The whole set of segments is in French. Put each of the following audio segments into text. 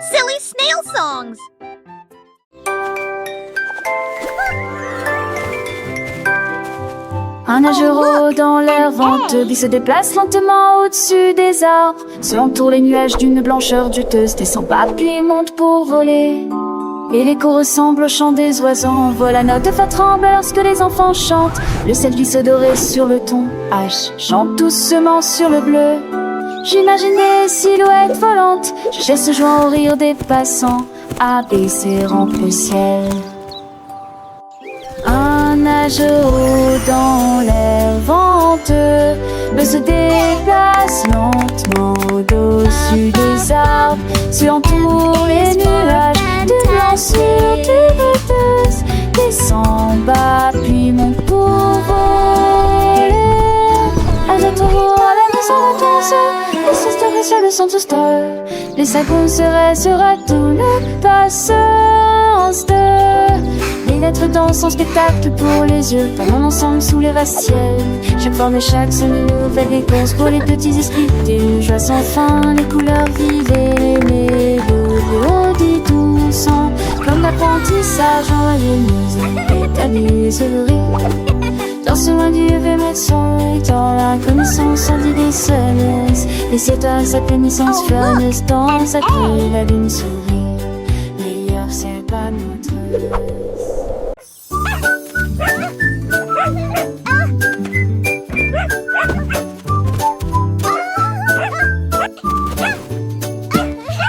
Silly snail songs. Un nageur dans l'air venteux, il se déplace lentement au-dessus des arbres, se entoure les nuages d'une blancheur juteuse, descend pas puis monte pour voler. Et l'écho ressemble au chant des oiseaux, envoie la note fa tremble lorsque les enfants chantent. Le ciel glisse doré sur le ton H, chante doucement sur le bleu. J'imagine des silhouettes volantes, je cherche joie au rire des passants, A, B, C remplit le ciel. Un nageur dans l'air venteux se déplace lentement au-dessus des arbres, se entoure les nuages de blancheur duveteuses, descend bas puis monte pour voler. À notre tour, la maison tous, les sisters sur le centre star, les sagons sera tout le passance de. Les lettres dansent en spectacle pour les yeux, parlons ensemble sous les ciels. Chaque forme et chaque sonne une nouvelle réponse pour les petits esprits. Des joies sans fin, les couleurs vives et les mélodies douces, comme l'apprentissage en la musique établit le rire. Dans ce loin Dieu veut mettre son et dans la connaissance en dit des sonneuses. Les étoiles sa connaissance flâneuse dans sa clé, la lune sourit. Meilleur c'est pas notre.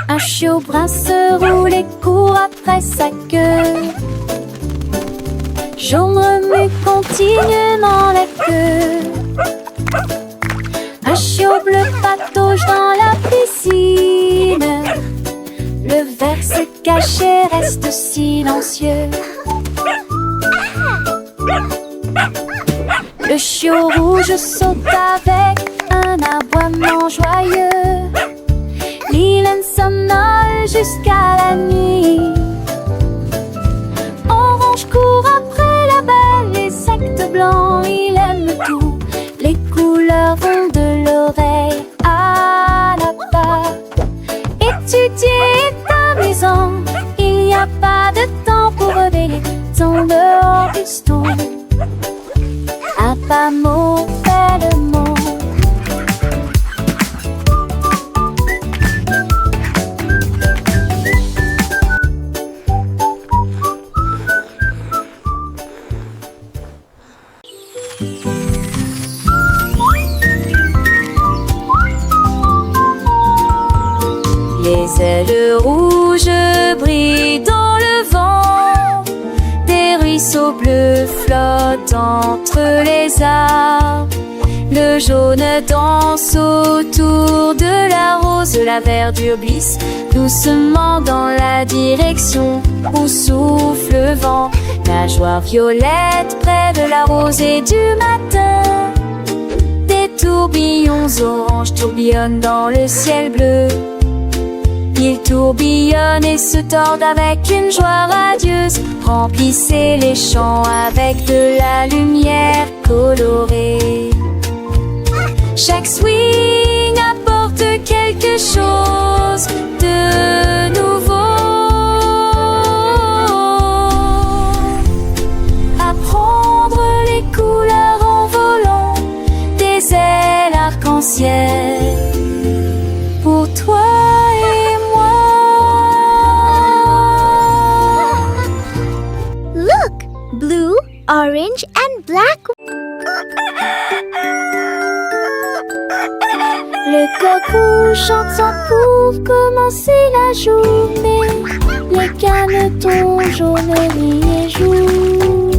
Un chiot brun se roule et court après sa queue. Jaune remue continuellement la queue. Un chiot bleu patauge dans la piscine. Le ver se cache et reste silencieux. Le chiot rouge saute avec un aboiement joyeux. L'île somnole jusqu'à la nuit. Orange court après la balle, les sectes blancs, il aime tout. Les couleurs vont de l'oreille à la barre. Étudier est amusant, il n'y a pas de temps pour réveiller ton dehors du stool. Un pas mot fait le mot. Les ailes rouges brillent dans le vent, des ruisseaux bleus flottent entre les arbres. Le jaune danse autour de la rose, la verdure glisse doucement dans la direction où souffle le vent. Nageoire violette près de la rosée du matin. Des tourbillons orange tourbillonnent dans le ciel bleu. Ils tourbillonnent et se tordent avec une joie radieuse. Remplissez les champs avec de la lumière colorée. Chaque swing apporte quelque chose de nouveau. Apprendre les couleurs en volant, des ailes arc-en-ciel pour toi. Blue, orange, and black. Le coq chante sans pour commencer la journée. Les canetons jaunes rient et jouent.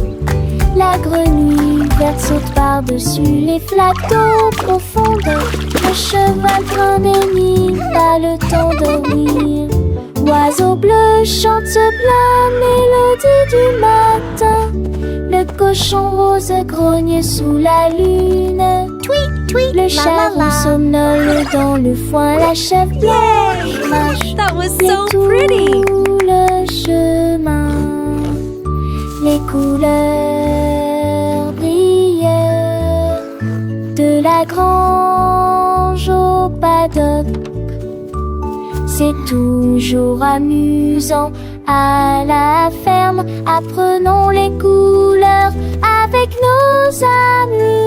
La grenouille verte saute par-dessus les flaques d'eau profonde. Le cheval brun béni a le temps de dormir. L'oiseau bleu chante la mélodie du matin. Le cochon rose grogne sous la lune. Tweet, tweet, Le chat roux somnole dans le foin. La chèvre blanche marche That was et so tout pretty. le chemin. Les couleurs brillent de la grange au paddock. C'est toujours amusant à la ferme. Apprenons les couleurs avec nos amis.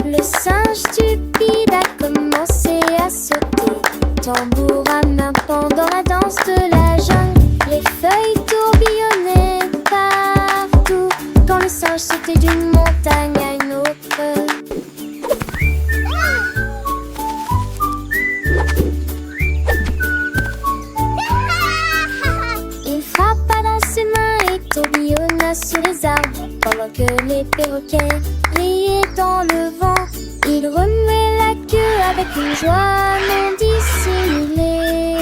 Le singe stupide a commencé à sauter, tambour à main pendant la danse de la jungle. Les feuilles tourbillonnaient partout quand le singe sautait d'une montagne à une autre. Il frappa dans ses mains et tourbillonna sur les arbres pendant que les perroquets riaient dans le vent. Il remuait la queue avec une joie non dissimulée.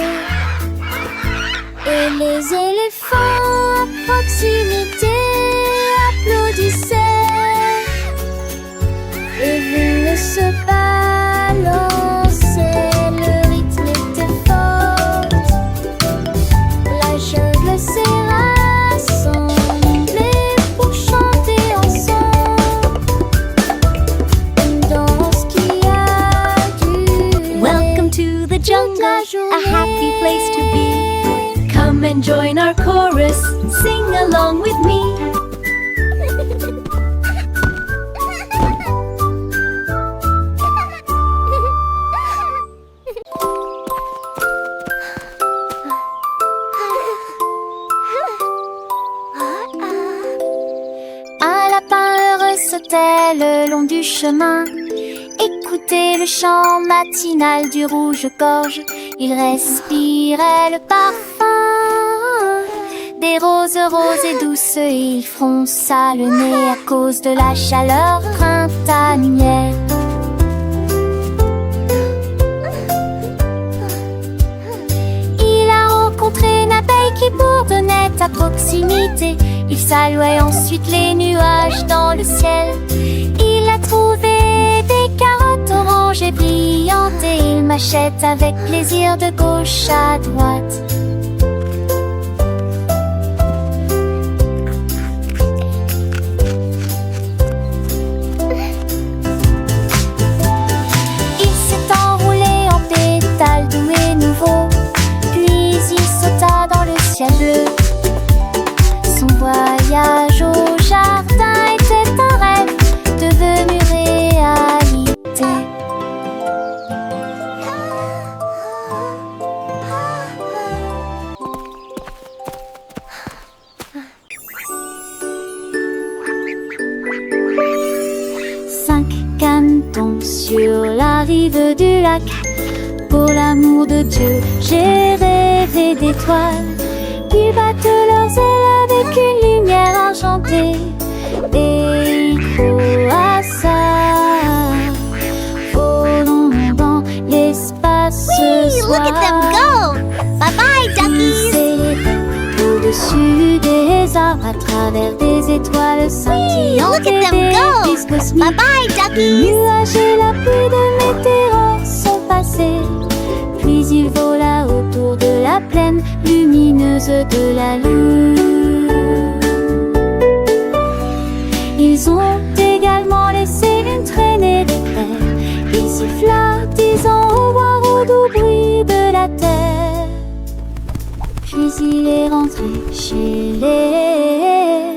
Et les éléphants à proximité applaudissaient. Et venaient se balancer, le rythme était fort. La jungle s'est rassemblée pour chanter ensemble. Une danse qui a duré. Welcome to the jungle, a happy place to be. Come and join our chorus, sing along with me. Un lapin heureux sautait le long du chemin. Écoutez le chant matinal du rouge-gorge. Il respirait le parfum des roses roses et douces. Il fronça le nez à cause de la chaleur printanière. Il a rencontré une abeille qui bourdonnait à proximité. Il saluait ensuite les nuages dans le ciel. Il a trouvé des carottes oranges et brillantes et il mâchait avec plaisir de gauche à droite. Il s'est enroulé en pétales doux et nouveaux, puis il sauta dans le ciel bleu. Son voyage au jardin était un rêve devenu réalité. Cinq canetons sur la rive du lac. Pour l'amour de Dieu, j'ai rêvé d'étoiles qui battent leurs ailes avec une lumière argentée. Et il faut à ça, volons dans l'espace ce soir. Look at them go! Bye bye, duckies! Au-dessus des arbres, à travers des étoiles scintillantes look at et them des go! disques cosmiques. Bye bye, Les duckies! nuages et la pluie de météores sont passés. Puis il vola autour de la plaine lumineuse de la lune. Ils ont également laissé une traînée d'éclairs. Il siffla, disant au revoir au doux bruit de la terre. Puis il est rentré chez les